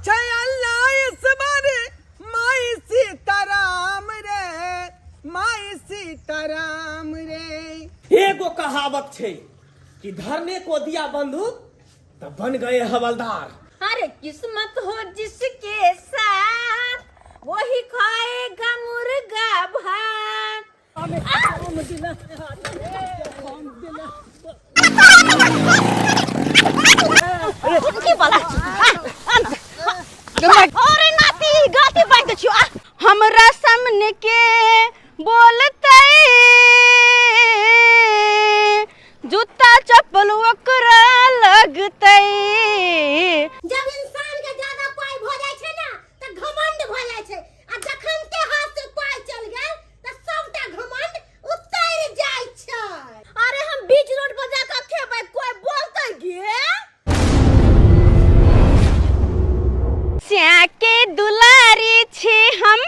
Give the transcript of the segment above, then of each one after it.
पूछे अल्लाह इस बारे माई सीताराम रे, माई सीताराम रे। एगो कहावत छे कि धरने को दिया बंदूक तब बन गए हवलदार। अरे किस्मत हो जिसके साथ वही खाएगा मुर्गा भात। अरे नाती गाती बांध छियो हमरा सामने के बोलते जूता चप्पल ओकरा लगते। जब इंसान के ज्यादा पाई भ जाय छै ना त घमंड भ जाय छै, आ जखन के हाथ से पाई चल गेल त सबटा घमंड उतर जाय छै। अरे हम बीच रोड पर जाके खेबै कोई बोलतै गे स्या के दुलारी छे हम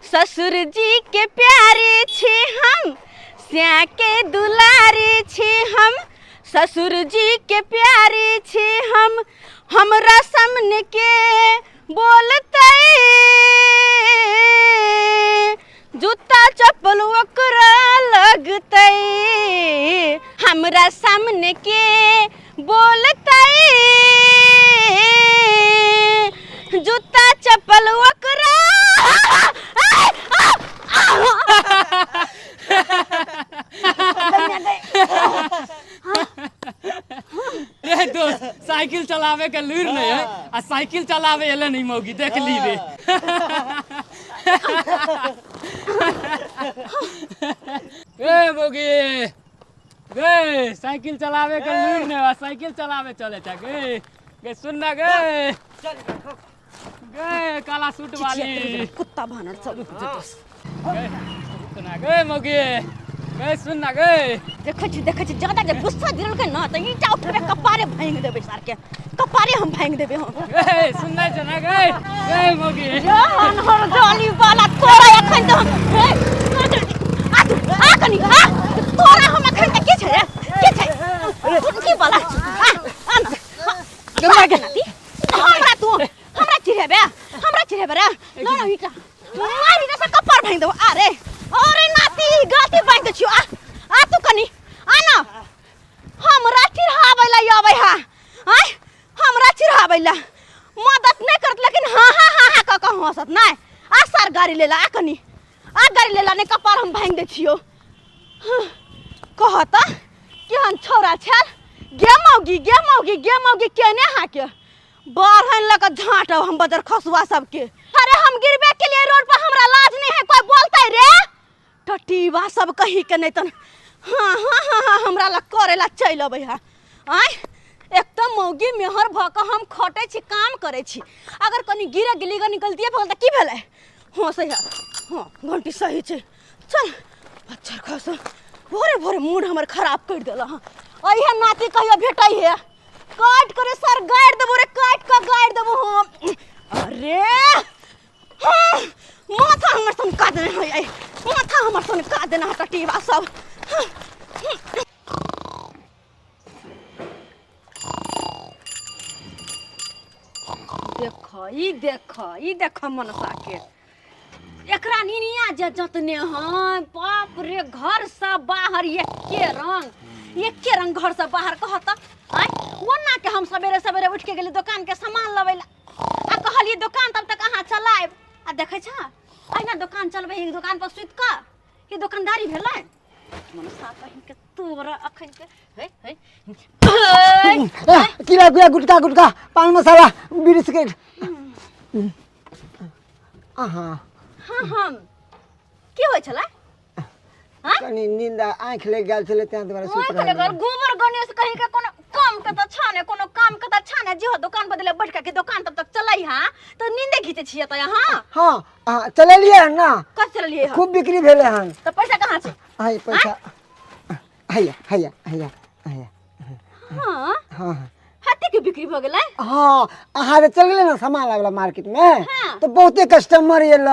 ससुर जी के प्यारे छे हम, स्या के दुलारी छे हम ससुर जी के प्यारे छे हम। हमरा सामने के बोलते जूता चप्पल ओकरा लगते। हमरा सामने के बोलते जूता चप्पल ओकरा। रे दोस्त साइकिल चलावे के लूर नहीं है आ साइकिल चलावे एले नहीं मौगी देख ली रे। ए मौगी गे साइकिल चलावे के लूर नहीं है साइकिल चलावे चले था गे गे सुन ना गे गे काला सूट वाली कुत्ता भानर चल गे सुन ना गे मौगी गे सुन ना गे देखे छी ज्यादा जे गुस्सा दिल के ना त ईटा उठबे कपारे भांग देबे सर के कपारे हम भांग देबे हम। गे सुन ना जना गे गे मौगी जान हर जाली वाला तोरा एखन त आ कनी आ तोरा हम एखन त के छै की वाला आ ना गमा के नाती हमरा चिढ़ेबे रे ना ईटा मारी से कपार भांग देबो। अरे नाती गाती बांध छियो आ तू कनी आ ना हमरा चिढ़ाबै ला आबै हा आय हमरा चिढ़ाबै ला मदद नहीं करत लेकिन हां क हंसत नहीं आ सर गाड़ी लेला आ कनी आ गाड़ी लेला ने कपार हम भांग दे छियो। कहता केहन छौरा छल गे मौगी केने हा के बारहन लक झाट हम बदर खसुआ सबके। अरे हम गिरबे के लिए रोड पर हमरा लाज नहीं है कोई बोलते रे टटीवा सब कही के नहीं तन हाँ हमरा ला करे ला चल अबै हा आय एक तो मौगी मेहर भ के हम खटे छी काम करे छी अगर कनी गिरे गिली ग निकलतिए भल त की भेलै हां सही है हां घंटी सही छै चल बच्चा खस भोरे मूड हमर खराब कर देला हां अइहे नाती कहियो भेटै है काट करे सर गाड़ देबो रे काट के गाड़ देबो हम। अरे माथा हमर सन का देना है माथा हमर सन का देना टटीवा सब। देख मनसा के एकरा निनिया जे जतने हां बाप रे घर से बाहर एके रंग घर से बाहर कहत आय ओना के हम सवेरे उठ के गेली दुकान के सामान लबै ला आ कहलिए दुकान तब तक कहां चलाएब आ देखै छ अइना दुकान चलबै ही दुकान पर सुत का ई दुकानदारी भेलै मनसा कहि के तोरा अखन के हे किला गुटका पान मसाला बीड़ी सिगरेट हां की होय छला हां कनी नींद आंख लग गेल छले त दुबारा सुत रहल गोबर गणेश कहि के कोनो काम के त छाने कोनो काम के त छाने जे हो दुकान बदले बैठ के दुकान तब तक चलै हां तो नींदे घिचे छिए त हां चलेलिए ना कब चलिए खूब बिक्री भेले हन तो पैसा कहां छै हाय पैसा हैया हां हां कते के बिक्री भ गेलै? हाँ अहाँ जे चल गेले ना सामान लावे मार्केट में हाँ। तो बहुते कस्टमर एलै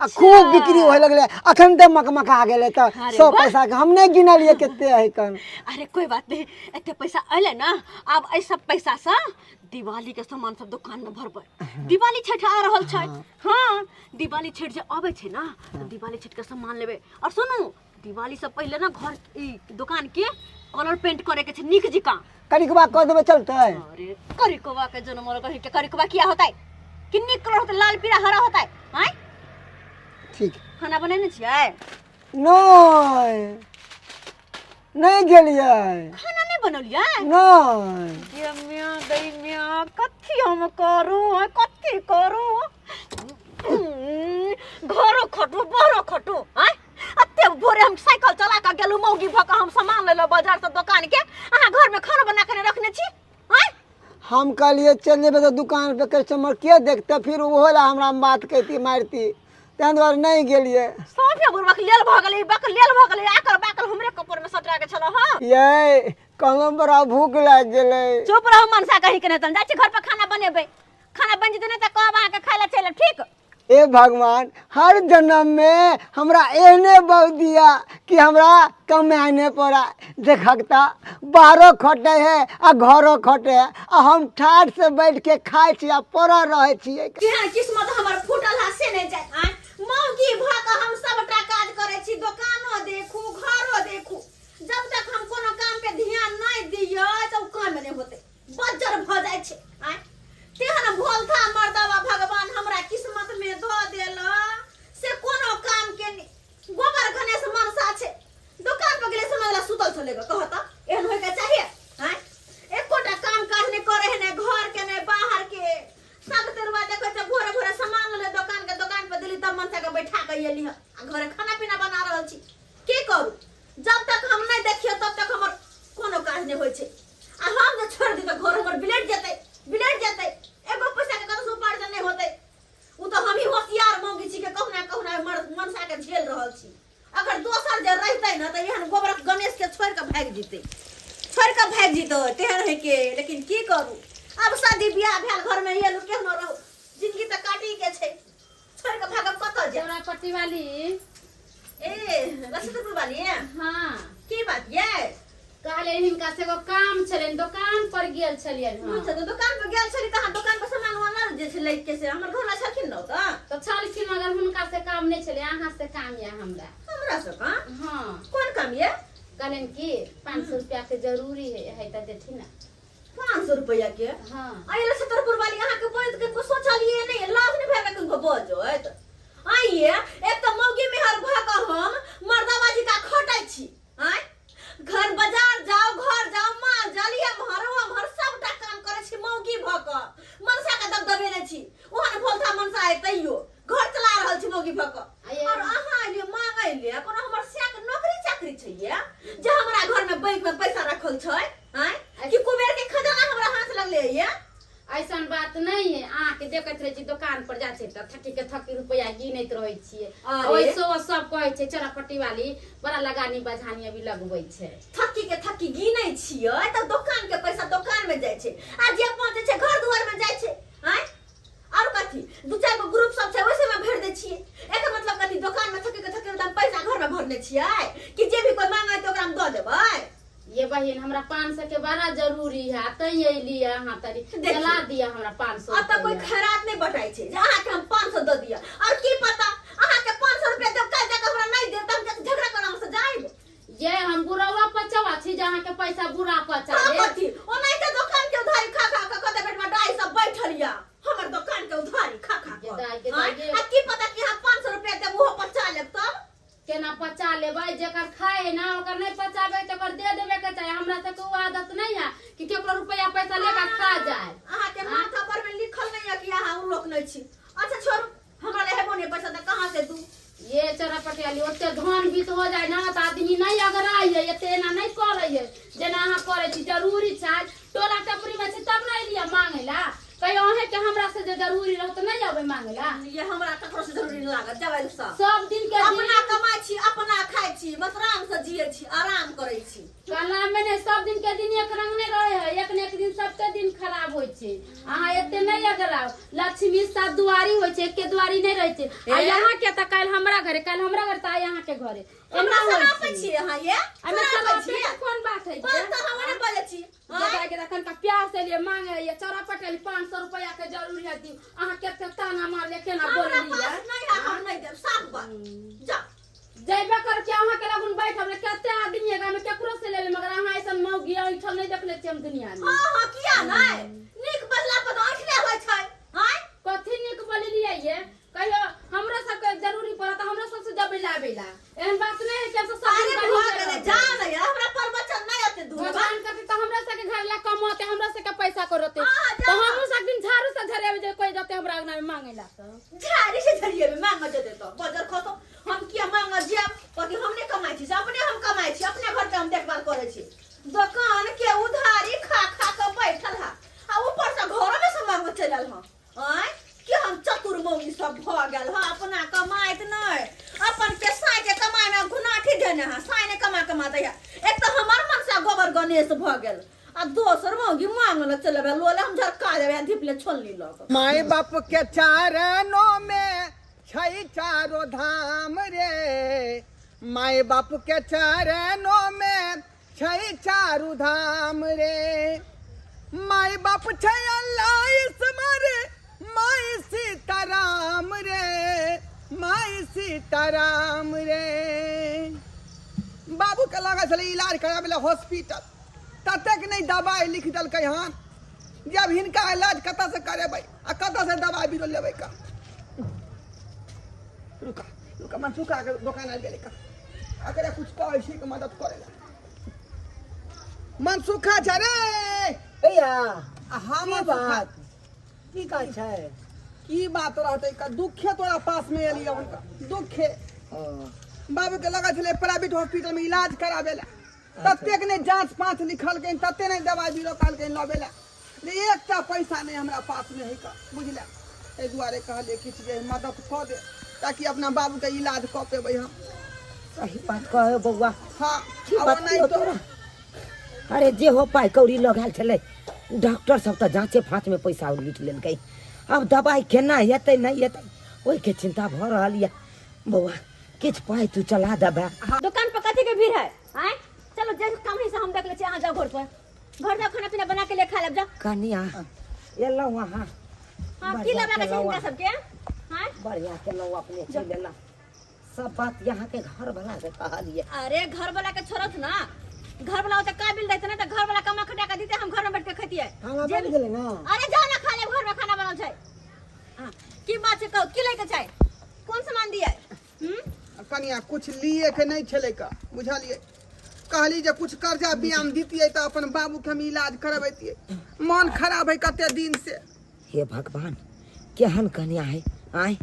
आ खूब बिक्री होय लगले। अखन ते मकमका गेले त अरे सब वाह। पैसा के हम नहीं गिनलिए केते है कन। अरे कोई बात नहीं, एते पैसा अइले ना, अब एहि सब पैसा से दिवाली के सामान सब दुकान में भरबै। दिवाली छठ आ रहल छै। हाँ दिवाली छठ जे आबै छै ना तो दिवाली छठ के सामान लेबै। और सुनू दिवाली से पहले ना घर ई दुकान के कलर पेंट करे के छै नीक जिका। करिकबा कह देबे चलते। अरे करिकवा के जन्म कही के करिकवा किया होता है? किन्नी कलर होता है? लाल पीला हरा होता है। हैं? ठीक खाना बनेने छियै? नहीं गेलिए। खाना नहीं बनलियै? नहीं ये मियां गई मियां कथी हम करू कथी करू? घरो खटू बाहरो खटू। हैं? अत्ते भोरे हम साइकिल चला के गेलू मौगी भ के हम सामान ले लो बाजार से दुकान के, अहाँ घर में खाना बना के रखने छी। हैं? हम कहलिए चल जेबे तो दुकान पे कस्टमर के देखते फिर वो ला हमरा बात कहती मारती तें द्वारे नहीं गेलिए। साफे बुरबक लेल भ गेलै आकर बाकल हमरे कपड़ में सटरा के छलो। हां ये कहलम बड़ा भूख लाग गेलै। चुप रहो मनसा कही के नहीं तन जा छी घर पर खाना बनेबै। खाना बन जेतै न त कहब अहाँ के खाय ला चलब ठीक? ए भगवान हर जन्म में हमरा एहने बहू दिया कि हमरा कमाने पड़ा। देखता बाहरों खटे है आ घरों खटे है आ हम ठाठ से बैठ के खाए छी आ पड़ा रहे छिए। केहन किस्मत हमर फूटल है से नहीं जाय। आय मौगी भ के हम सबटा काज करे छी, दुकानो देखू घरो देखू। जब तक हम कोनो काम पे ध्यान नहीं दियो तो काम नहीं होते, बज्जर भ जाय छै। आय तेहन भोलथा मर्दवा भगवान हमरा किस्मत में द देला से कोनो काम के नहीं। गोबर गणेश मनसा छै, दुकान पर गेले समझला सुतल चलेगा कहता एहन होय के चाहिए। हैं एकोटा काम काज नहीं करे है, ने घर के ने बाहर के। सब तेरवा देखो छ भोरे भोरे सामान ले दुकान पे दिली तब मनसा के बैठा के एली है आ घरे खाना पीना बना रहल छी। की करू जब तक हम नहीं देखियो तब तक हमर कोनो काज नहीं होय छै। आ हम जे छोड़ दी त घर हमर बिलेट जेतै एगो पैसा के कतौ उपार्जन नहीं होतै। उ तो हम ही होशियार मौगी छी के कहना मनसा के झेल रहल छी। अगर दोसर जे रहतै न त एहन गोबर गणेश के छोड़ के भाग जेतै तेहन है के। लेकिन की करू अब शादी बियाह भेल घर में ये लोग केहनो रहू, जिंदगी त काटी के छै। छोड़ के भागब कत जा? तोरा पट्टी वाली रसदपुर वाली है। हाँ की बात ये? कहले हिनका से एगो काम छलेन, दुकान पर गेल छलियन। अच्छा तो दुकान पर गेल छली, कहां दुकान पर सामान वाला जे छै लइके से हमर घर में छलखिन न तो छलखिन, मगर हुनका से काम नहीं छले, अहाँ से काम ये हमरा से का? हाँ कौन काम ये? कहलन की 500 रुपया के जरूरी है त देथि ना। 500 रुपया के? हाँ आइले सतरपुर वाली अहाँ के बोल के को सोचलिए नहीं, लाभ नहीं भेबे किनको बोझत। आइए एक तो मौगी मेहर भ के हम मर्दाबाजी का खटाई छी। आय घर बाजार जाओ घर जाओ माल जालिया महर सबटा काम करे छी मौगी भ के। मनसा के दबदबे नहीं छी, ओहन भोलथा मनसा है तैयो घर चला रहल छी मौगी भ के। और अहाँ लिए मांगै ले कोनो हमर से नौकरी चाकरी छै ये जे हमरा घर में बैंक में पैसा रखल छै। आय कि कुबेर के खजाना हमरा हाथ लगले ये? ऐसन बात नहीं है। अहाँ के देखत रहे छी दुकान पर जाय छै त 30 रुपया गिनैत रहै छियै। ओइसो सब कहै छै चरपट्टी वाली बड़ा लगानी बझानी अभी लगबै छै। थकी गिनै छियै त दुकान के पैसा दुकान में जाय छै आ जे पहुंचे छै घर दुआर में जाय छै। आय और कथी दू चार गो ग्रुप सब छै ओइसे में भर दे छियै। एकर मतलब कथी दुकान में थके एकदम पैसा घर में भरने छियै कि जे भी कोई मांगे त ओकरा में द देबै? ये बहिन हमरा 500 के बड़ा जरूरी है, तई अइली अहाँ तरी चला दिया हमरा 500। अब तक कोई खैरात नहीं बटाई छे जे अहाँ के हम 500 द दिया। और की पता अहाँ के 500 रुपया जब कल जाके हमरा नहीं देब त हम झगड़ा करम से जाइब। ये हम बुरावा पचवा छी जहाँ के पैसा बुरा पचा हां ले। कथी ओनै के दुकान के उधारी खा खा के कते बेट में डाई सब बैठलिया हमर दुकान के उधारी खा खा के। आ की पता कि हम 500 रुपया देब वो पचा लेब तब केना पचा लेबै? जेकर खाए है ना ओकर नहीं पचाबे त ओकर दे देबे के चाहे। हमरा से कोई आदत नहीं है कि केकरो रुपया पैसा लेके खा जाए। अहाँ के माथा पर में लिखल नहीं है कि अहाँ उ लोग नहीं छी। अच्छा छोड़ू हमरा ले हेबो नहीं पैसा त कहां से दू? ये चरपटी वाली ओते धन बीत हो जाए ना त आदमी नहीं अगर आई है एते ना नहीं करे है जेना अहाँ करे छी। जरूरी छै टोला टपरी में छै तब नहीं लिया मांगेला। कहियो अहे के हमरा से जे जरूरी रह त नहीं आबे मांगेला। ये हमरा ककरो से जरूरी नहीं लागत जबै सब दिन के अपना कमाई छी अपना खाई छी बस आराम से जियै छी आराम करै छी। कला में ने सब दिन के दिन एक रंग नहीं रहे है, एक न एक दिन सबके दिन खराब छै अहाँ एते नहीं अगराव लक्ष्मी सात दुआरी होइ छै एके दुआरी नहीं रहै छै आ यहाँ के त काल हमरा घरे त यहाँ के घरे एना होइ छै छी हां ये हमें सब कोन बात है बस तो हमने बोले छी जगह के तखन का प्यार से लिए मांगे ये चौरा पटेल 500 रुपया के जरूरी है दी अहाँ केते ताना मार ले केना बोल लिया नहीं हम नहीं देब साफ बात जा जइबे कर के अहाँ के लगन बैठब ले केते आदमी है में केकरो से लेबे मगर अहाँ ऐसन मौगी ऐठल नहीं देखले छी हम दुनिया में हां किया नहीं निक बदला पर आंखले होय छै हां कथी निक बोली लिया ये कहियो हमरा सब के जरूरी पड़त हमरा सब से जब लावेला एहन बात नहीं है कि सब अरे हो गेले जा नहीं हमरा प्रवचन नहीं आते दूर भगवान कथी तो हमरा सब के घर ला कमाते हमरा से के पैसा करते तो हम सब दिन झाड़ू से झरेबे जे कोई जते हमरा अंगना में मांगेला झाड़ी से झरिए में मांग दे तो बजर खतो हम किया मांग जेब पति हमने कमाई छी अपने हम कमाई छी अपने घर के हम देखभाल करे छी दुकान के उधारी खा खा के बैठल हा आ ऊपर से घर में से मांग चलल हा आय कि हम चतुर मौगी सब भ गेल हा अपना कमाइत नहीं अपन के साई के कमाई में गुनाठी देने हा साई ने कमा दे एक तो हमर मन से गोबर गणेश भ गेल आ दोसर मौगी मांग न चलबे लोले हम झरका देबे धिपले छोलनी लग माई बाप के चरणों में छै चारों धाम रे माई बाप के चरणों में छै चारों धाम रे माई बाप छै अल्लाह ईश्वर माई सीताराम रे माई सीताराम रे बाबू के लगा चले इलाज कराबे ला हॉस्पिटल ततक नहीं दवाई लिख दलकै हन जब हिनका इलाज कत से करेबै आ कत से दवाई बीरो लेबै का रुका मनसुखा के दुकान आ गेलै का अगर कुछ कहै छी के मदद करेला मनसुखा छ रे भैया हम बात की का छै की बात रहते का दुखे तोरा पास में एलिया उनका दुखे बाबू के लगा चले प्राइवेट हॉस्पिटल में इलाज करावेला ततेक ने जांच पांच लिखल के तते नहीं दवाई बीरो काल के लबेला एकटा पैसा नहीं हमरा पास में है का बुझला ए दुआरे कहले किछ जे मदद क दे ताकि अपना बाबू के इलाज क पेबै हम सही बात कहे बउआ हां की अब बात नहीं तो अरे जे हो पाई कौड़ी लगाल छले डॉक्टर सब तो जांचे फाँच में पैसा लूट लेलकै अब दवाई केना हेतै नहीं हेतै ओइ के चिंता भ रहल या बउआ किछ पाई तू चला देबे दुकान पर कथी के भीड़ है आय चलो जे काम है से हम देख ले छी अहाँ जाओ घर पर घर में खाना पीना बना के ले खा लेब जा कनिया एलौ वहां हां की लगा के चिंता सबके हां बढ़िया के लो अपने चल लेला सब बात यहाँ के घर वाला से कहलिए अरे घर वाला के छोड़त ना घर वाला होता का बिल देते ना तो घर वाला कमा खटा के देते हम घर में बैठ के खतिए खाना बन गेलै ना अरे जा ना खा ले घर में खाना बनल छै हां की बात छै कहू की लेके छै कौन सामान दिए कनिया कुछ लिए के नहीं छले का बुझलिए कहली जे कुछ कर्जा ब्याम दीतिए तो अपन बाबू के हम इलाज करबैतिए मन खराब है कते दिन से हे भगवान केहन कन्या है आय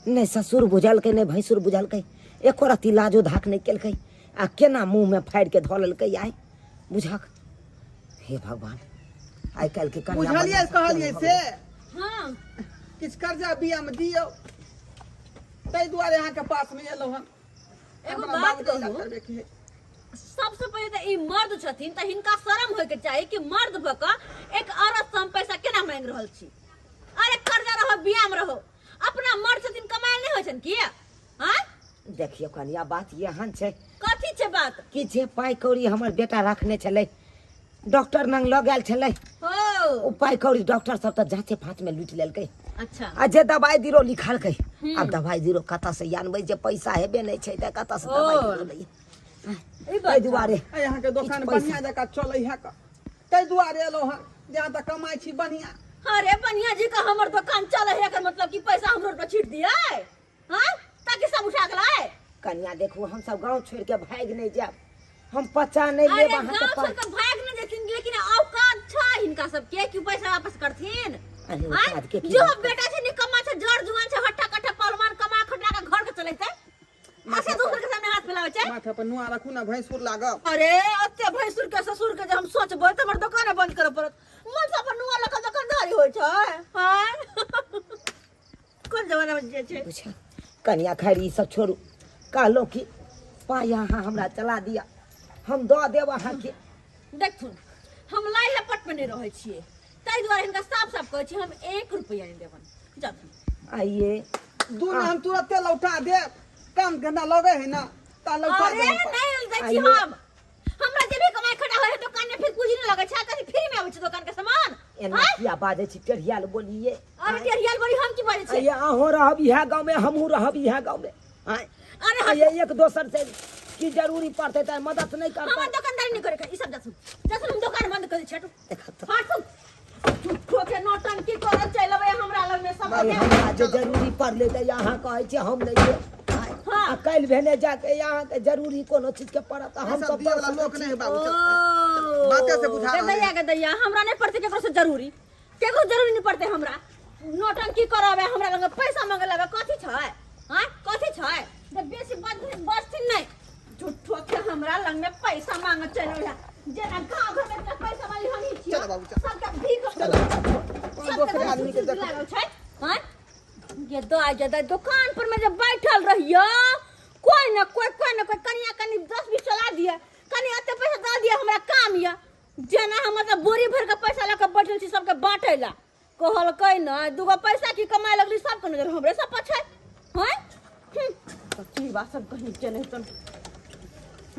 नहीं ससुर बुझलकै नहीं भैंसुर बुझलकै एको रत्ती इलाजो धाक नहीं केलकै आ केना मुंह में फाड़ के धो लेलकै आय बुझक हे भगवान आइ काल्हि के कन्या बुझलिए कहलिए से हां किछ कर्जा ब्याम दियो तै दुआरे यहाँ के पास में एलो हन एगो हमरा बात बाबू के इलाज कहू करबे के है। सबसे पहले तो ई मर्द छथिन त हिनका शर्म होय के चाही कि मर्द भक एक औरत से हम पैसा केना मांग रहल छी अरे कर्जा रहो बियाम रहो अपना मर्द छथिन कमाइल नहीं होय छन की हां देखियो कन्या बात यहाँ छै कथी छै बात कि जे पाई कौड़ी हमर बेटा रखने छलै डॉक्टर नंग लऽ गेल छलै हो ओ पाई कौड़ी डॉक्टर सब तऽ जांचे फाँच में लूट लेलकै अच्छा आ जे दवाई दिरो लिखलकै अब दवाई दिरो कतऽ से जानबै जे पैसा हेबे नहीं छै तऽ कतऽ से दवाई दिरो लइए ई ताहि दुआरे आ यहाँ के दुकान किछ पैसा- बढ़िया जगह चलै है का तै दुआरे एलो हन जहाँ तक कमाई छी बढ़िया अरे बनिया जी का हमर दुकान चले है एकर मतलब कि पैसा हम रोड पर छीट दिए हां ताकि सब उठा के लाए कन्या देखू हम सब गांव छोड़ के भाग नहीं जाब हम पचा नहीं लेब अरे अहाँ के गांव पास से तो भाग न जेथिन लेकिन औकात छ हिनका सब के कि पैसा वापस करथिन अरे आँय? औकात के की जो बात बेटा छै निकम्मा छै जड़ जुआन छै हट्टा कट्टा पलवान कमा खटा के घर के चलेतै ऐसे दूसरे के सामने हाथ फैलावे छै माथा पर नुआ रखू ना भैंसुर लागब अरे अत्ते भैंसुर के ससुर के जे हम सोचबै त हमर दुकान बंद करब पड़त मन सब पर नुआ लका दुकानदारी होय छै हां कोन जमाना में जे छै पूछा कन्या खैरी ई सब छोड़ू कहलो कि पाई अहाँ हमरा चला दिया हम दऽ देब अहाँ के देखथुन हम लाई लपट में नहीं रहै छियै ताहि दुआरे हिनका साफ साफ कहै छी हम 1 रुपया नहीं देबन जब आइए दून हम तुरंते लौटा दे काम करना लगे है ना ता लौटा अरे दे नहीं दै छी हम हमरा जे भी कमाई खड़ा होय दुकान में फिर कुछ नहीं लगे छै कथि फ्री में आबै छै दुकान के सामान एना किया बाजे छी टेढ़ियाल बोलिए अरे टेढ़ियाल बोली हम की बाजै छी आइए अहो रहब इहा गांव में हमहू रहब इहा गांव में आय अरे आइए एक दोसर से की जरूरी पड़ते त मदद नहीं करता हम दुकानदारी नहीं करे ई सब जसुन हम दुकान बंद कर छै देखत फाटू ठोके नौटंकी करत चलबे हमरा लग में सब भाई हमरा जे जरूरी पड़ले त यहाँ कहै छी हम नहीं दे हां आ कल भेने जाके यहाँ के जरूरी कोनो चीज के पड़त हम सब दिए वाला लोग नहीं बाबू बातें बातें से बुझा रहा है। दैया के दैया हमरा नहीं पड़ते केकरो से जरूरी केकरो जरूरी नहीं पड़ते हमरा नौटंकी करावे हमरा लग पैसा मांगे लगे कथि छै हां कथि छै जब बेसी बस्ती नहीं झूठो के हमरा लग में पैसा मांगे चलो जेना गांव घर में पैसा वाली हम ही छियै चल बाबू, चल। सबके भीख कोई दूसरे आदमी के देख लागल छै हां ये दो आ जा दुकान पर में जब बैठल रहियो कोई ना कोई कनिया कनी 10-20 चला दिया कनी अते पैसा दे दिया हमरा काम या जेना हम मतलब बोरी भर के पैसा लेके बैठल छी सबके बांटे ला कहलकै न दुगो पैसा की कमाए लगली सब के नजर हमरे सब पर छै हैं की बात सब कहीं के नहीं तन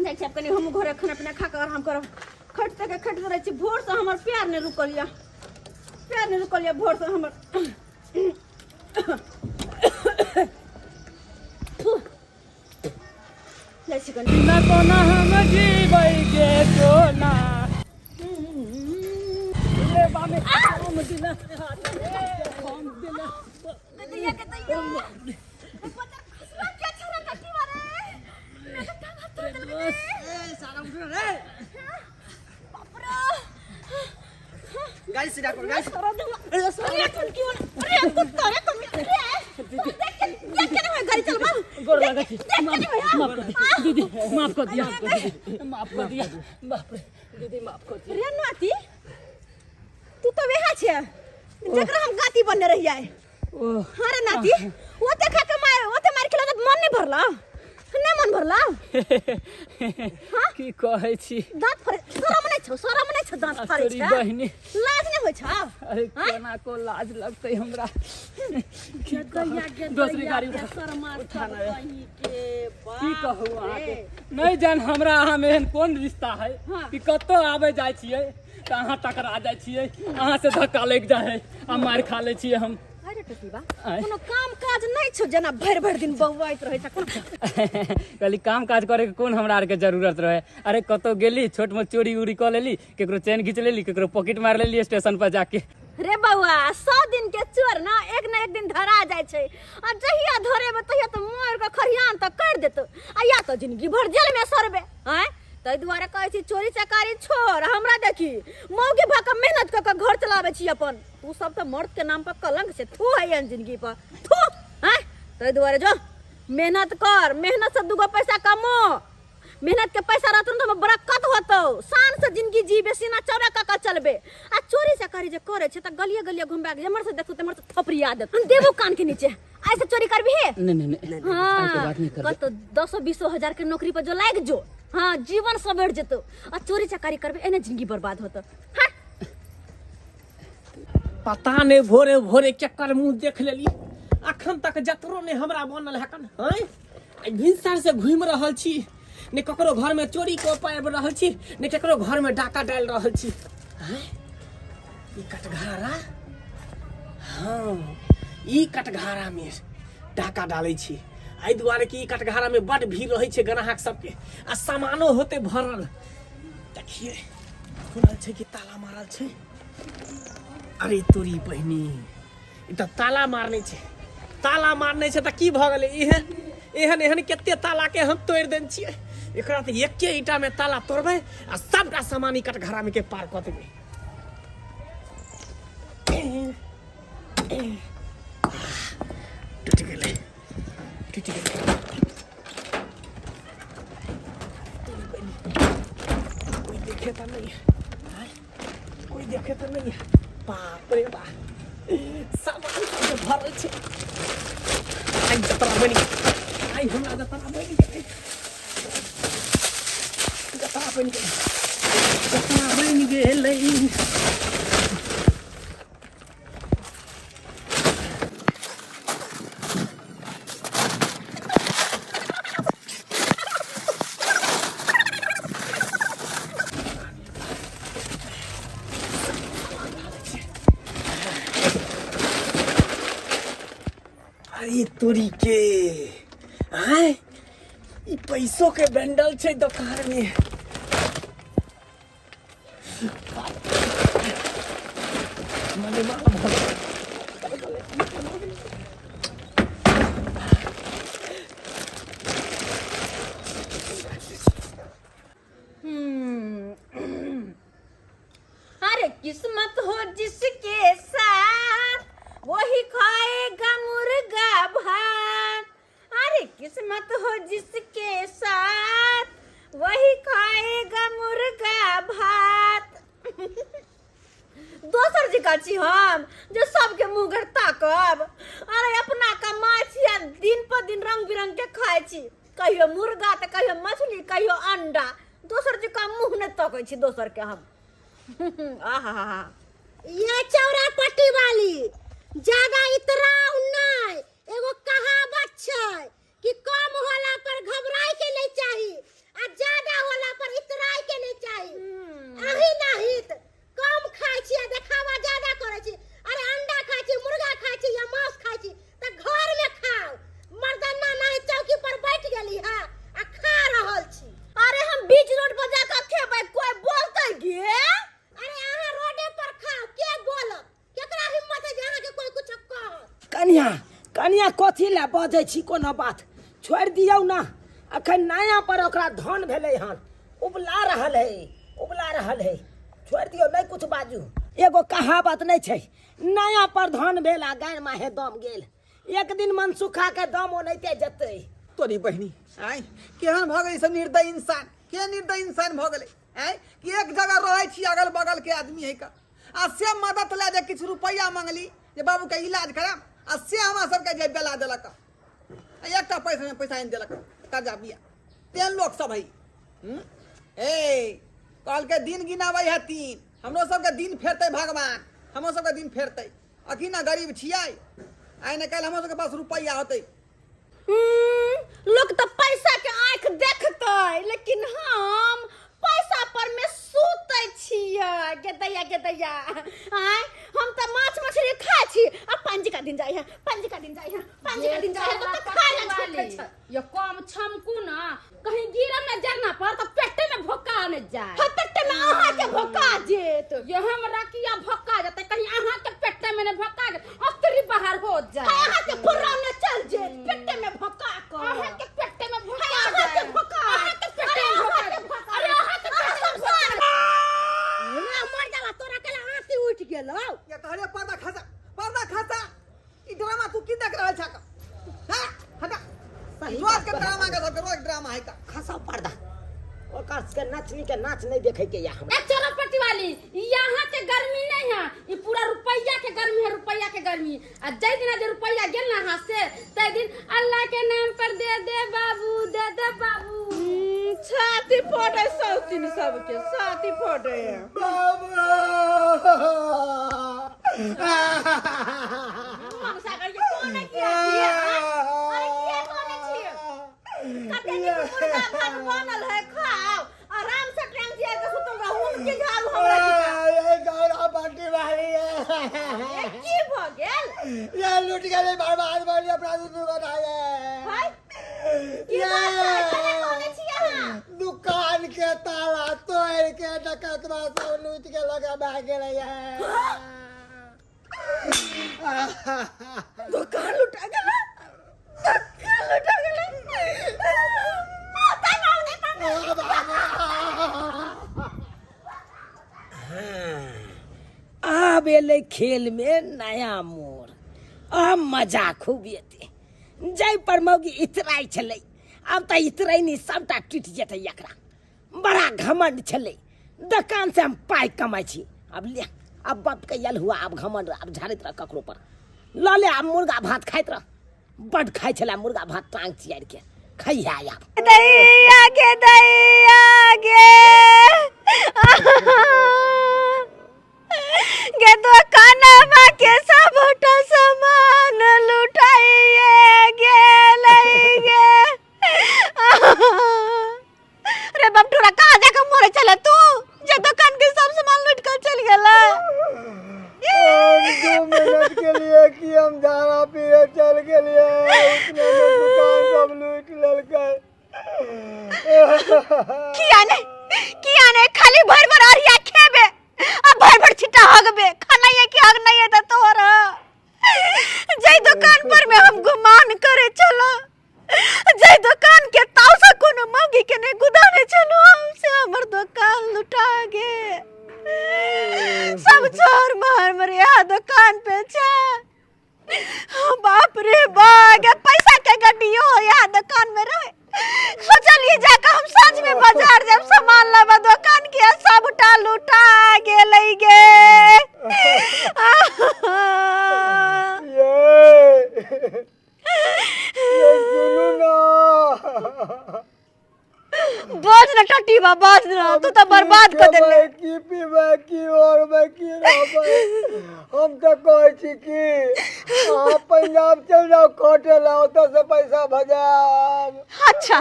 देख सब कनी हम घरे खाना पीना खा के आराम करब खटते रह छी भोर से हमर प्यार ने रुकल या भोर से हमर जैसे कनी ना कोना हम जीबै गे सोना ले बामे हम दिना हम दिना दैया के दैया पता खसवा क्या छरा कटी मारे मैं तो हाथ धो दे ए सारा उठ रे बाप रे गाड़ी सीधा कर गाड़ी सारा दे अरे तुम क्यों अरे कुत्ता रे तुम देख के नहीं गाड़ी चल बाबू गोर लगा छी माफ कर दीदी माफ कर दिया बाप रे दीदी माफ कर दिया रे नाती तू तो वेहा छे जकरा हम गाती बनने रहिया ओ हां रे नाती वो ते खा के मार खेला तो मन नहीं भरला नहीं मन भरला की कहै छी दांत फरे शरम नहीं छ दांत फरे तोरी छ बहिनी लाज नहीं होय छ अरे केना को लाज लगतै हमरा दैया दूसरी गाड़ी उठा शर्मा उठाना है। कहीं के बाप की कहू अहाँ रे। के नहीं जान हमरा अहाँ में एहन कोन रिश्ता है हाँ। कि कतो आबे जाय छियै त अहाँ टकरा जाय छियै अहाँ से धक्का लग जाय है आ मार खा ले छियै हम अरे टटीबा आय। कोनो काम काज नहीं छ जना भर दिन बौआइत रहै छ कोन कहली काम काज करे के कोन हमरा आर के जरूरत रहे अरे कतो गेली छोट मोट चोरी उरी क लेली केकरो चेन खींच लेली केकरो पॉकेट मार लेली स्टेशन पर जाके रे बउआ 100 दिन के चोर ना एक दिन धरा जाय छै आ जहिया धरे में तहिया तो मोर के खरियान त कर देतो आ या तो जिंदगी भर जेल में सरबे हैं तै दुआरे कहै छी चोरी चकारी छोड़ हमरा देखी मौगी भा के मेहनत क के घर चलावे छी अपन तू सब तो मर्द के नाम पर कलंक से थू है जिंदगी पर थू हैं तै दुआरे जो मेहनत कर मेहनत से दुगो पैसा कमो मेहनत के पैसा रहतन तो बरकत होतो शान से जिंदगी जीबे सीना चौड़ा का चलबे आ चोरी चकारी जे करे छै त गलिया घुमबा के हमर से देखू त हमर से थपरिया देत देबो कान के नीचे ऐसे चोरी करबी है नहीं हाँ ऐसे बात नहीं कर कत 10-20 हजार के नौकरी पर जो लाग जो हाँ जीवन सवेर जेतो आ चोरी चकारी करबे एने जिंदगी बर्बाद होतो हाँ पता नहीं भोरे भोरे केकर मुंह देख लेली अखन तक जतरो ने हमरा बनल है कन हैं भिनसर से घूम रहल छी ने ककरो घर में चोरी को पाबि रहल छी ने ककरो घर में डाका डाल रहल छी हैं ई कटघारा हाँ ई कटघारा में डाका डालै छी एहि दुआरे कि ई कटघारा में बड़ भीड़ रहै छै ग्राहक सबके आ सामानो होते भरल देखिए खुलल छै कि ताला मारल छै अरे तोरी बहिनी ई त ताला मारने छै त की भ गेलै एहन केते ताला के हम तोड़ देन छियै एकरा त एके ईटा में ताला तोड़बै आ सबटा सामान ई कटघरा में के पार क देबै टूट गेलै कोई देखे त नहीं है कोई देखे त नहीं है बाप रे बाप सामान से भरल छै आई जतरा बनी आई हमरा जतरा बनी गेलै जतरा बनी गेलै अरे तोरी के आय ई पैसों के बंडल छे दुकान में। मने अरे किस्मत हो जिसके साथ वही खाएगा मुर्गा भात। अरे किस्मत हो जिसके साथ वही खाएगा मुर्गा भात। दोसर जी का छी हम जो सबके मुंह घर ताकब। अरे अपना कमाई छी दिन पर दिन रंग बिरंग के खाए छी, कहियो मुर्गा तो कहियो मछली कहियो अंडा। दोसर जी का मुंह न तकै छी दोसर के हम। आहा ये चौरा पट्टी वाली ज्यादा इतराउ नहीं। एगो कहावत छै कि कम होला पर घबराए के नहीं चाहिए आ ज्यादा होला पर इतराए के नहीं चाहिए। अही नहीं कम खाई छी देखावा ज्यादा करे छी। अरे अंडा खाई छी, मुर्गा खाई छी या मांस खाई छी त घर में खाओ। मर्दाना नहीं चौकी पर बैठ गेली है आ खा रहल छी। अरे हम बीच रोड पर जाकर खेबै कोई बोलतै गे? अरे अहाँ रोडे पर खाओ, के बोलत? केकरा हिम्मत है जे अहाँ के कोई कुछ कहत? कनिया कनिया कथी ला बजै छी कोनो बात छोड़ दियौ ना। अखन नया पर ओकरा धन भेलै हन, उबला रहल है छोड़ दियौ, नहीं कुछ बाजू। एगो कहावत नहीं छै, नया पर धन भेल आ गाय माहे दम गेल। एक दिन मन सुखा के दम ओनैते जेतै। तोरी बहनी आय केहन भ गई सब निर्दय इंसान, के निर्दय इंसान भ गेलै आय कि एक जगह रहै छी अगल बगल के आदमी है का आ से मदद ले जे किछु रुपया मांगली जे बाबू के इलाज कराम आ से हमरा सबके जे बेला देलक एकटा पैसा में पैसा नहीं देलक कर्जा बिया तेन लोग सब है। ए कल के दिन गिनाबै है तीन, हमरो सबके दिन फेरतै भगवान, हमरो सबके दिन फेरतै। अखी ना गरीब छियै आइ ने काल्हि हमरो सबके पास रुपया होतै। लोग तो पैसा के आंख देखतै लेकिन हम पैसा पर में सूतै छियै। के दैया आय हम तो माछ मछली खाइ छी आ पंजी का दिन जाय है तो खाय ना छूटै छै। ये कम छमकू ना कहीं गिरम ना जरना पर तो पेटे में भोका न जाए। हा पेटे में आहा के भोका जेत। ये हम रकिया भोका जाते कहीं आहा के पेटे में न भोका जाए अतरी बाहर हो जाए। आहा के फुर्रा न चल जेत पेटे में भोका को। आहा के पेटे में भोका आहा जाए। के भोका, आहा के पेटे में भोका। अरे आहा के पेटे में भोका। ना मर जाला तोरा के आंखी उठ गेलौ। ये तहरे पर्दा खाता ई ड्रामा तू की देख रहल छक? हां हटा रोज के ड्रामा का सब रोज ड्रामा है का खसा पर्दा ओकर के नचनी के नाच नहीं देखे के या हम। एक चौरापट्टी वाली यहाँ के गर्मी नहीं है, ये पूरा रुपया के गर्मी है, रुपया के गर्मी। आ जै दिन जे रुपया गेल ना हाथ से तै दिन अल्लाह के नाम पर दे दे बाबू। छाती फोड़े सौतीन सबके छाती फोड़े। बनल है खाओ आराम से टांग दिया के सुतल रहू के झाड़ू हमरा ये गौरा पार्टी वाली है की भ गेल? ये लूट गेले बर्बाद वाली अपना दूध बनाए भाई की बात करे कोने छी अहाँ? दुकान के ताला तोड़ के डकैतवा सब लूट के लगा भाग गेले दुकान लुटा गेल। अब एले खेल में नया मोड़, अब मजा खूब एते। जय पर मौगी इतराई छलै, अब तो इतराई नहीं सबटा टूट जेतै एकरा। बड़ा घमंड छलै, दुकान से हम पाई कमाई छी। अब ले अब बाप के यल हुआ, अब घमंड अब झाड़ैत रह ककरो पर। ल ले अब मुर्गा भात खाइत रह, बड खाइ छलै मुर्गा भात टांग चियार के खैया आब। दैया गे गे दुकानवा के सबटा सामान लुटाइए गेलै गे। रे बमटूरा कहाँ जाके मरे चले तू जे दुकान के सब सामान लूट कर चल गेलै? मेहनत के लिए कि हम धारा पीरे चल के लिए उतने में दुकान सब लूट ललके। किया ने खाली भर भर अरिया खेबे आ भर भर छिटा हगबे खाना ये कि हग नहीं है त तोरा जय दुकान पर में हम गुमान करे चलो जय दुकान के ताव से कोनो मौगी के ने गुदाने चलो हमसे हमर दुकान लुटा गे सब चोर मार मरिया दुकान पे छा बाप रे बाग पैसा के गड्डियो यहाँ दुकान में रहे सोचलिए जाकर हम सांझ में बाजार जब सामान लावा दुकान के सब उठा लुटा गे लई गे ये सुनो ना बाज ना टट्टी बा बाज ना तू तो बर्बाद कर देले की पीबे की और मैं की रहबे हम तो कहै छी कि आप पंजाब चल जाओ खोटे लाओ तो से पैसा भजाब। अच्छा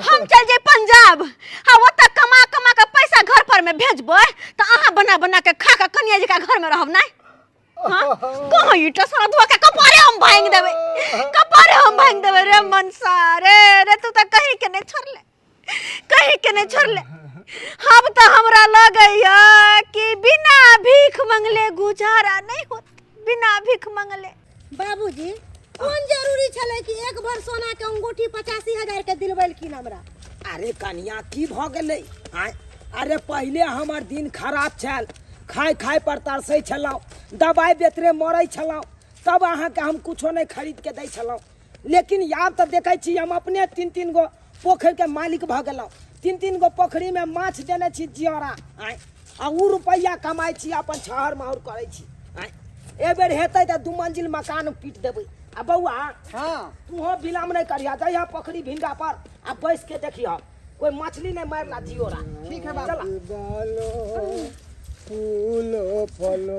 हम चल जे पंजाब हाँ वो तक कमा कमा के पैसा घर पर में भेजबै तो अहाँ बना बना के खा के कनिया जी का घर में रहब नहीं हाँ कहाँ ईटा सारा धुआ के कपारे हम भांग देवे रे मनसा रे तू तो कहीं के नहीं छोड़ ले अब तो हमरा लगैया कि बिना भीख मंगले गुजारा नहीं होत बिना भीख मंगले। बाबूजी कौन जरूरी छले कि एक भर सोना के अंगूठी 85,000 के दिलबैलखिन हमरा। अरे कनिया की भ गेलै अरे पहले हमर दिन खराब छल खाए पर तरसै छलौ दवाई बेतरे मरै छलौ तब अहाँ के हम कुछो नहीं खरीद के दै छलौ लेकिन आब तो देखै छी हम अपने 3-3 गो पोखर के मालिक भ गेलौ 3-3 गो पोखरी में माछ देने छी जियरा आ उ रुपया कमाई छी अपन छहर माहुर करै छी ए बेर हेतै त 2 मंजिल मकान पीट देबै आ बौआ हां तू हो बिलाम नहीं करिया जइया पोखरी भिंगा पर आ बैस के देखिया कोई मछली नहीं मारला जियोरा। ठीक है बाबा फूलो फलो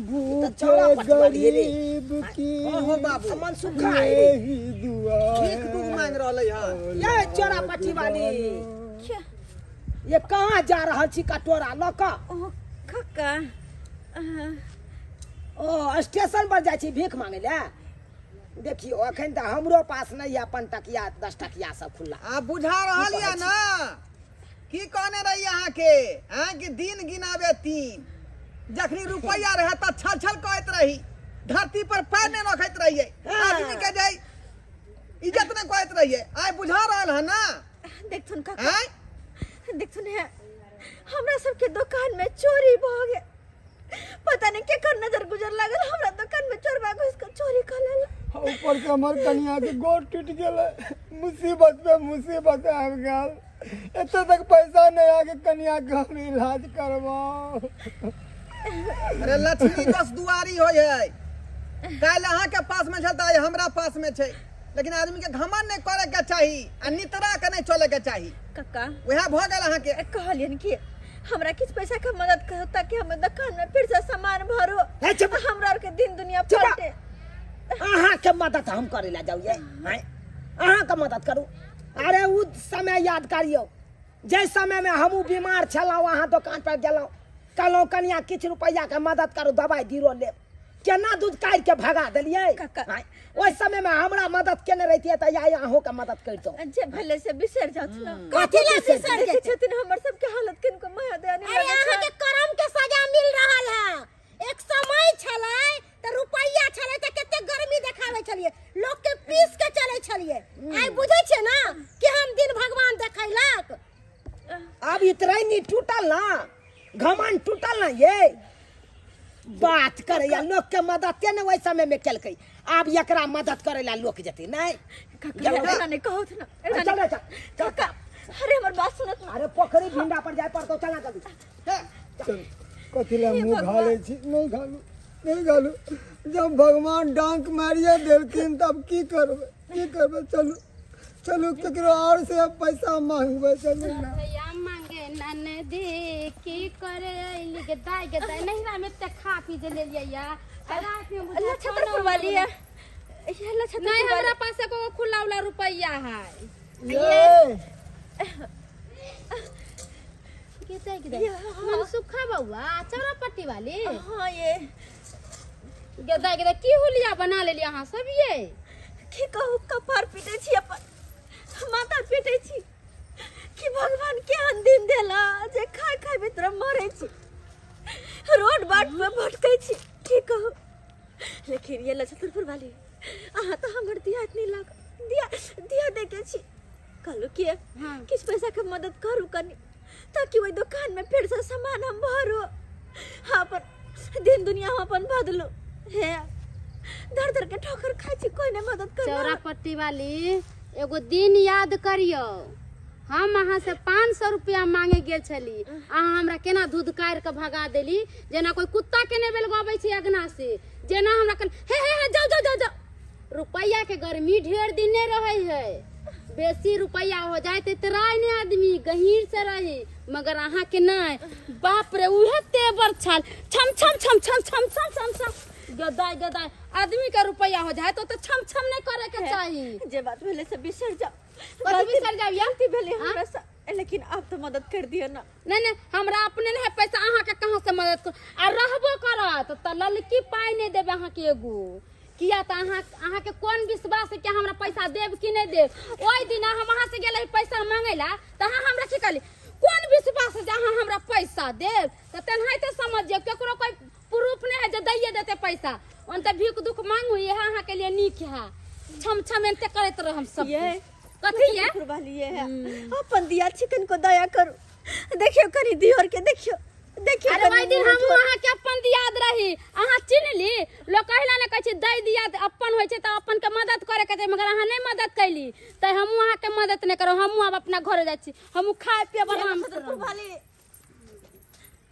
भूखे गरीब की हो बाबू मन सुखा है यही दुआ ठीक दुख मांग रहले हां ये चोरा पट्टी वाली ये कहां जा रहल छी कटोरा ल क कक्का ओ स्टेशन पर जाय छी भीख मांगे ले देखियो अखन त हमरो पास नहीं है अपन टकिया 10 टकिया सब खुला आ बुझा रहल या ना की कहने रही अहाँ के कि दिन गिनाबे 3 जखनी रुपया रहे त छल छल कहत रही धरती पर पैर नहीं रखत रहिए आदमी के जाय इज्जत नहीं कहत रहिए आय बुझा रहल है ना देखथुन कक्का देखथुन है हमरा सब के दुकान में चोरी भ गे पता नहीं केकर नजर गुजर लागल हमरा दुकान में चोरबा घुस के चोरी कर लेला ऊपर से हमर कनिया के गोड़ टूट गेले मुसीबत पे मुसीबत आबि गेल एते तक पैसा नहीं आके कनिया के हम इलाज करवाओ। अरे लक्ष्मी 10 दुआरी होय है काल अहाँ के पास में चलता है हमरा पास में छै लेकिन आदमी के घमंड नहीं करे के चाहिए आ नितरा के नहीं चले के चाहिए। कक्का वह भ गेल अहाँ के कहलियन कि हमरा किस पैसा का मदद करो ताकि हम दुकान में फिर से सामान भरो हमरा के दिन दुनिया पलटे अहाँ के मदद हम करे ला जाऊ ये अहाँ के मदद करू अरे उ समय याद करियो जे समय में हमू बीमार छलौ अहाँ दुकान पर गेलौ कहलौ कनिया किछ रुपया के मदद करू दवाई दिरो ले केना दूध काट के भगा देलिए ओइ समय में हमरा मदद केने रहितिए त या अहो के मदद करतो जे भले से बिसर जात ना कथि ले बिसर के छथिन हमर सब के हालत किन को माया दे नहीं अरे अहाँ के कर्म के सजा मिल रहल है। एक समय छलै त रुपया छलै त कते गर्मी देखावे छलिए लोग के पीस के चले छलिए आइ बुझै छै ना कि हम दिन भगवान देखैलक। अब इतरा नहीं टूटल ना घमंड टूटल ना ये बात करे या लोग के मदद के ने वही समय में केलकै अब एकरा मदद करे ला लोग जते नहीं कक्का ने कहो थ ना चल कक्का अरे हमर बात सुनत अरे पोखरी भिंडा पर जाय पड़तो चला जल्दी कथिला मुंह घाले छी नहीं घालू जब भगवान डांक मारिए देलखिन तब की करबे चलू केकरो और से पैसा मांगबे चलू ना भैया मांगे ननदी की करे अइली के दाई नहिरा में त खा पी जे ले लिया रात में बुझा छतरपुर वाली है ये ला छतरपुर नहीं हमरा पास को खुला वाला रुपया है के मन सुखा बउआ चौरापट्टी वाली हां ये गदा गदा की हुलिया बना लेली अहाँ सब ये की कहू कपार पीटे छी अपन माथा पीटे छी कि भगवान केहन दिन देला जे खाय खाय भीतर मरे छी रोड बाट में भटकै छी की कहू लेकिन ये लछतरपुर वाली अहाँ तो हमर दिया नहीं लाग दिया देके छी कहलू कि किस पैसा के मदद करू कनी ताकि वही दुकान में फिर से सामान हम भरो हाँ पर दिन दुनिया हम अपन बदलू है धर धर के ठोकर खाई छी कोई ने मदद कर चौरापट्टी वाली एगो दिन याद करियो हम अहाँ से 500 रुपया मांगे गेल छली अहाँ हमरा केना दूध कार के भगा देली जेना कोई कुत्ता के ने बेलगाबै छी अगना से जेना हमरा कल हे जाओ जाओ जाओ जाओ रुपया के गर्मी ढेर दिन नहीं रहे है बेसी रुपया हो जाए तो तराय ने आदमी गहीर से रहे मगर अहाँ के नहीं बाप रे उहे तेवर छाल छम छम छम छम छम छम छम छम गदाई गदाई आदमी का रुपया हो जाए तो छम छम नहीं करे के चाहिए जे बात भेले से बिसर जाओ कथी बिसर जाओ गलती भेले हमरा से लेकिन आप तो मदद कर दियो ना नहीं हमरा अपने नहीं पैसा अहाँ के कहां से मदद कर आ रहबो करत त ललकी पाई नहीं देबे अहाँ के एगो किया त अहाँ के कोन विश्वास है कि हमरा पैसा देब कि नहीं देब ओई दिन हम अहाँ से गेलै पैसा मांगैला त अहाँ हमरा की कहली कोन विश्वास है जे अहाँ हमरा पैसा देब त तेनाहिते समझियो केकरो कोई प्रूफ नहीं है जे दैये देते पैसा ओन त भीख दुख मांगू ये अहाँ के लिए नीक है छम छम एनते करत रह हम सब ये कथी है कुर्बानी ये है अपन दिया चिकन को दया करू देखियो कनी दियोर के देखियो अरे भाई दिन हम अहाँ के अपन दियाद रही अहाँ चिन्ह ली लोग कहला न कहै छै दई दियाद अपन होय छै त अपन के मदद करे के मगर अहाँ नहीं मदद कैली त हम अहाँ के मदद नहीं करो हम अब अपना घर जाय छी हम खाए पिए आराम से वाली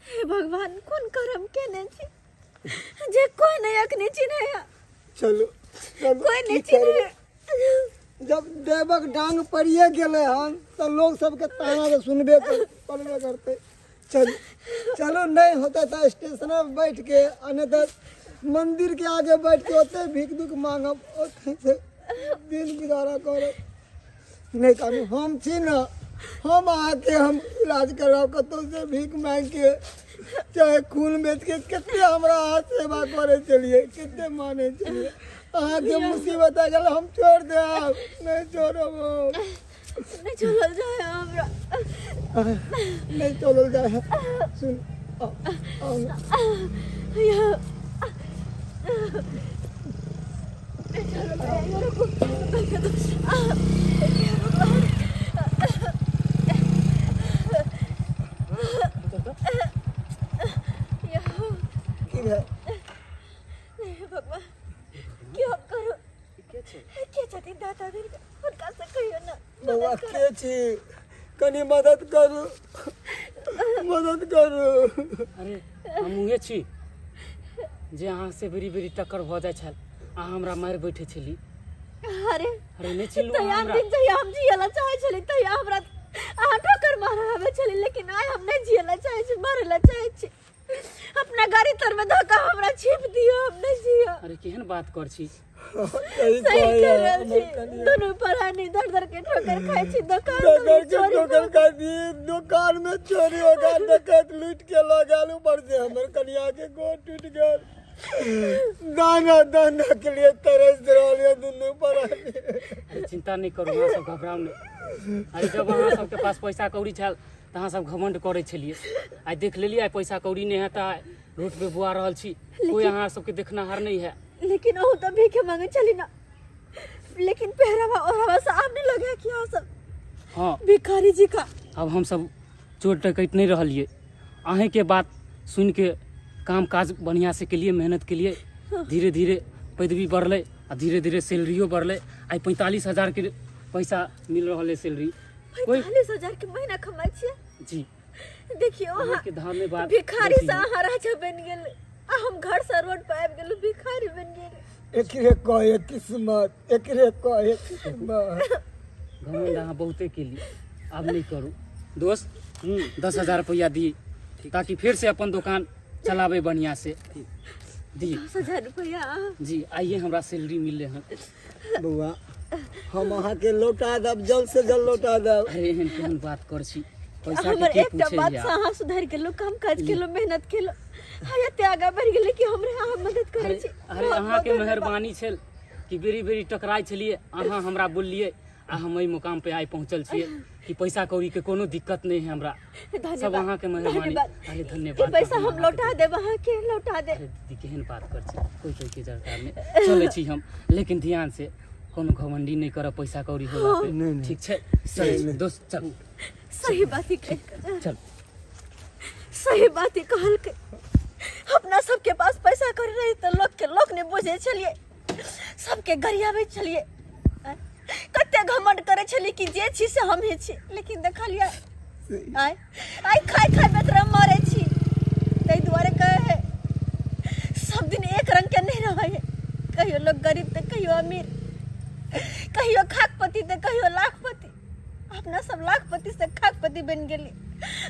हे भगवान कोन करम केने छी जे कोई नहीं अखनी चिन्हैया चलो कोई नहीं चिन्हैया जब देवक डांग पड़िए गेले हन तो लोग सबके ताना के सुनबे पड़बे करते चलो नहीं होता था स्टेशन में बैठ के अन्यथा मंदिर के आगे बैठ के होते भीख दुख मांगब ओते से दिन गुजारा करब नहीं करू हम छी न हम आके हम इलाज कराब कतौ से भीख मांग के चाहे खून बेच के कितने हमरा सेवा करे चलिए कितने माने चलिए अहाँ के मुसीबत आ गल हम छोड़ दे नहीं छोड़ब नहीं चलल जाए हमरा नहीं चलल जाए सुन या भगवान क्यों करो के छथि दादा दिन उनका से कहियो ना बउआ के छी कनी मदद करू अरे हम उहे छी जे अहाँ से बेरी बेरी टक्कर भ जाय छल अहाँ हमरा मारि बैठे छली अरे नहीं छिलू तैयार हमरा दिन जहिया हम जियला चाहे छली तहिया हमरा अहाँ ठोकर मारबे छली लेकिन आइ हम नहीं जियला चाहे छी मरला चाहे छी अपना गाड़ी तर में धक्का हमरा छिप दियो हम नहीं जियो अरे केहन बात कर छी सही कर रहल छी दोनों परानी दर दर के ठोकर खाइ छी दुकान में चोरी हो गया डकैत लूट के लो गया ऊपर से हमर कनिया के गोड़ टूट गया दाना दाना के लिए तरस रहल दोनों परानी अरे चिंता नहीं करू अहाँ सब घबराउ नहीं अरे जब अहाँ सबके पास पैसा कौड़ी छल त अहाँ सब घमंड करे छलिए आई देख लेलिए आई पैसा कौड़ी नहीं है त रोड पे बुआ रहल छी कोई अहाँ सबके देखना हार नहीं है लेकिन ओ तो भीखे मांगे चली ना लेकिन पहरावा और से आपने लगे कि हाँ सब हाँ भिखारी जी का अब हम सब चोर डकैत नहीं रहलिए अहें के बात सुन के काम काज बढ़िया से के लिए मेहनत के लिए धीरे धीरे पैदवी बढ़ले आ धीरे धीरे सैलरियो बढ़ले आई 45,000 के पैसा मिल रहा है सैलरी 45,000 के महीना कमाई छिए जी देखियो अहाँ के धन्यवाद भिखारी सा राजा बन गेल आ हम घर से रोड पे आबि गेल भिखारी बन गेल एकरे कहे किस्मत एकरे कहे किस्मत घमंड अहाँ बहुते के लिए अब नहीं करू दोस्त 10,000 रुपया दिए ताकि फिर से अपन दुकान चलावे बढ़िया से दिए 10,000 रुपया जी आइए हमरा सैलरी मिले हैं बउआ हम अहाँ के लौटा दब जल्द से जल्द लौटा दब अरे एहन केहन बात कर छी पैसा हमर के एकटा पूछे बात या से अहाँ सुधार के लो काम काज के लो मेहनत के लो हाय ते आगा बढ़ गेले कि हमरे अहाँ मदद करे छी। अरे अहाँ के मेहरबानी छल कि बेरी बेरी टकराई छलिए, अहाँ हमरा बोललिए आ हम एहि मुकाम पे आइ पहुँचल छिए कि पैसा कौड़ी के कोनो दिक्कत नहीं है हमरा। सब अहाँ के मेहरबानी। अरे धन्यवाद। पैसा हम लौटा देब, अहाँ के लौटा दे। अरे दीदी केहन बात कर छी, कोई के दरकार में चले छी हम, लेकिन ध्यान से कोनो घमंडी नहीं करब पैसा कौड़ी होला पे। नहीं। ठीक छै, चल दोस्त चल। सही बात ही चल सही बात ही कहल के। अपना सबके पास पैसा कर रहे तो लोग ने बुझे छलिए, सबके गरियाबे छलिए, कते घमंड करे छली कि जे छी से हम ही छी। लेकिन देखलिए आइ खाइ में तरह मरे छी। तै दुआरे कहे है सब दिन एक रंग के नहीं रहे है। कहियो लोग गरीब तो कहियो अमीर, कहियो खाकपति तो कहियो लाखपति। अपना सब लाखपति से खाकपति बन गेली,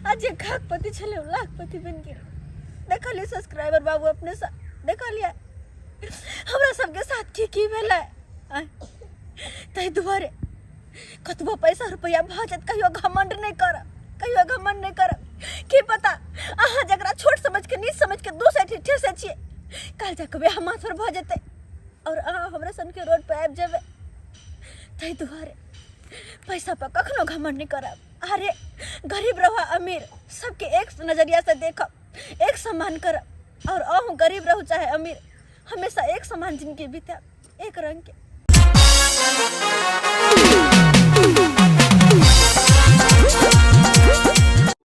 आज जे खाकपति छले लाखपति बन गेली। देखलिए सब्सक्राइबर बाबू अपने साथ देखलिए हमरा सबके साथ की भेलै। तै दुआरे कतबो पैसा रुपया भ जात कहियो घमंड नहीं करब, कहियो घमंड नहीं करब। की पता अहाँ जकरा छोट समझ के नीच समझ के दूसरे ठेसे छिए, काल जाके हम माथ पर भ जेतै और अहाँ हमरा सन के रोड पे आबि जेबै। तै दुआरे पैसा पर कखनो घमंड नहीं करब। अरे गरीब रहो अमीर सबके एक नजरिया से देखब, एक समान करब। और अहूँ गरीब रहो चाहे अमीर, हमेशा एक समान जिंदगी बीतब, एक रंग के।